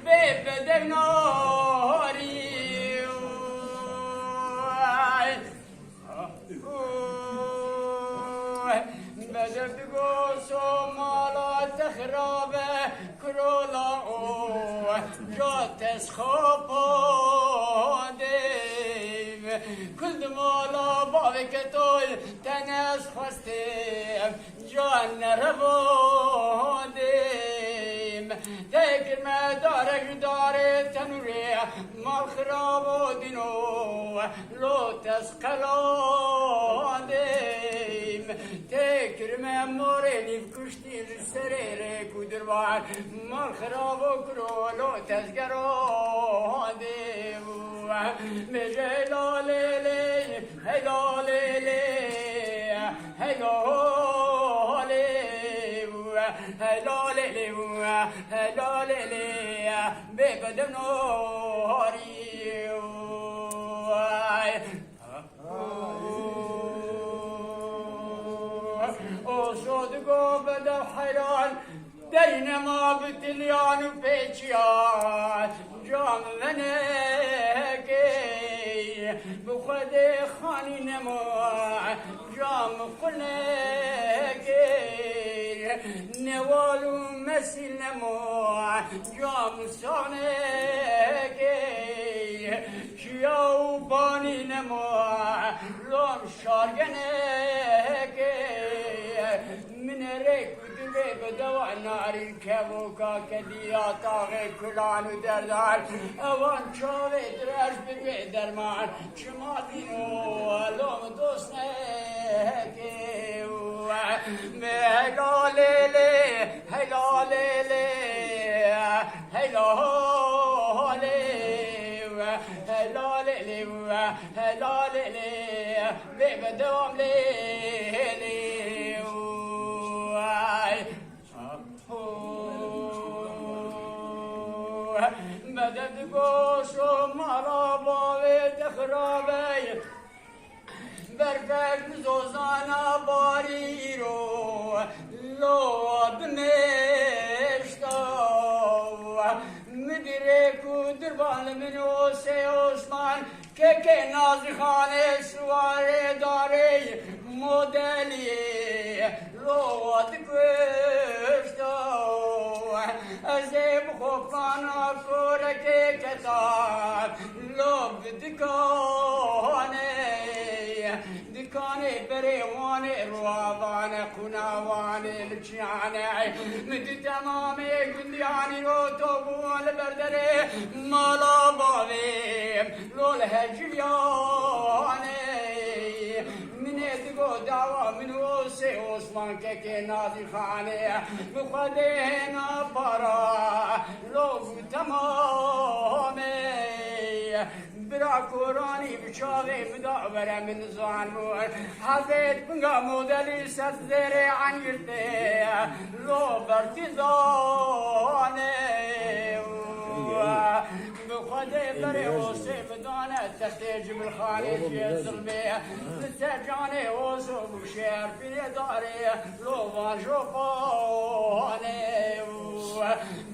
ببدر ناری بدر بگو سومالا تخرابه کرولا جاتس خوابادیم کل مالا باوی که توی تنس خواستیم جان روادیم تکر مدارک داره تنوری مال خراب و دینو لوتس قلادیم تکر مموری کشتیر سریر کودربان مال خراب و کرو لوتس گرادیم میجه لالیلی هیلالیلی هیلالی هیلالیلی هیلالیلی ببدم ناری صدقوا بدا حلال دين ما بتليان وبيجيات جام منكي بخدي خاني نمو جام قلنكي نوال مسيل نمو جام صانكي شياو باني نمو لون شارجنكي من ريك ودبي بدوا نار الكبوكا كديا طاغي كلان ودردار اوان شاوي دراج ببي درمان شمالينو لوم دوسنكي هيلاليلي هيلاليلي هيلالي هيلاليلي هيلاليلي ببدوم ليلي مدد گوشو مرا باوی تخرابی برفک زوزانا باری رو لود نشتا مدره کودربان منو سی عثمان که نازی خانه سواره داری مدلی لود گشتا از بخوفانا کورکی کتاب لب دکانه بریوانه روابانه خوناوانه لچیانه مد تمام گندیانی رو تو بول بردره مالا باویم لول هجویانه دگو دعوا منو سی عثمان که نازی خانه بخوده نپارا لوگ تمامه برا قرآنی بچاوه مدعوره من زوان مور حضرت بنگا مودلی ست زیر عنگرده لو برتزانه بخده بره وصي بدانه تختيج بالخاني في الظلمي لتجاني وصوب وشير في داري لوفان شوفاني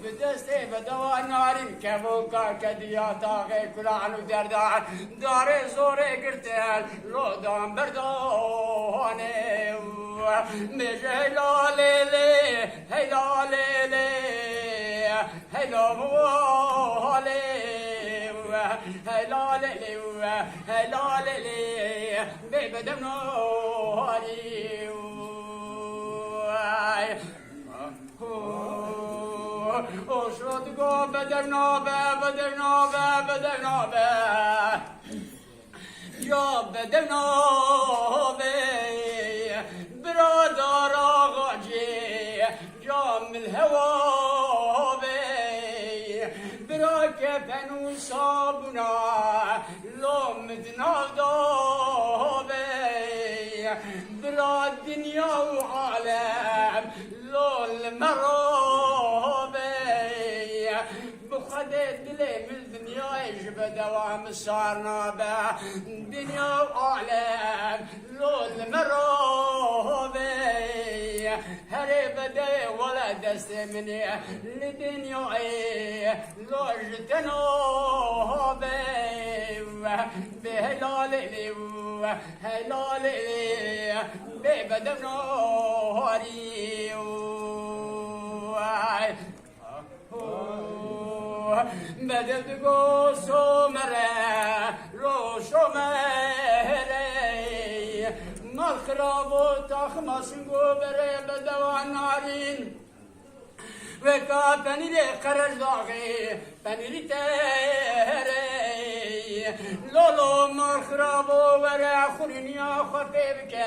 بدستي بدوا ناري كبوكا كديا طاغي كلان ودردان داري زوري قرتل لو دام برداني مجي لاليلي هيلاليلي هيلاليلي هلالي هلالي ببدم نوري وشرد قو بدر نوبة بدر نوبة بدر نوبة يا بدر نوبة برادر آغاجي جام الهوى كفن وصابنا لوم دنادوبي بلا الدنيا وعالم لول مروبي بخدت دلي من الدنيا يجب دوام صارنا به دنيا وعالم لول مروبي هري بدي ولا دست مني لدنيا لوجتنا بهلالي هلالي ببدنا هاري بدل دگو سومره رو شومره مخرب و تخماسنگو بره بدوان نارین وکا پنیر قرش داغی پنیری تره لولو مخرب و بره خورینیا خفه بکه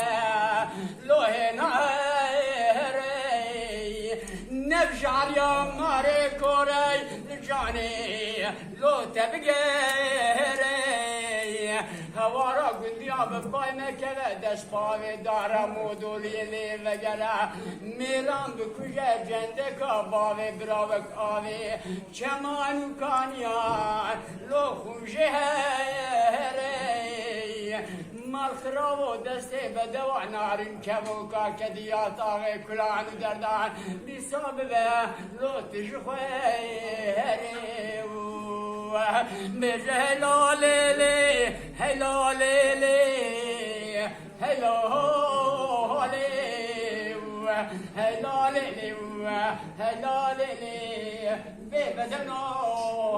لوه نهره نفجعل يا ماري كوري جاني لو تبقيري هوارا قنديا بباي مكلا دش باوي دارا مودولي لي وگلا ميران بكوجه جندكا باوي براوك آوي چمانو كانيان لو خوشه مالخراب و دسته بدوا نارن کبوکا کدیات آغه کلان دردان بیساب به لوتش خویری بجه هلالیلی هلالیلی هلالی هلالیلی هلالیلی ببدناری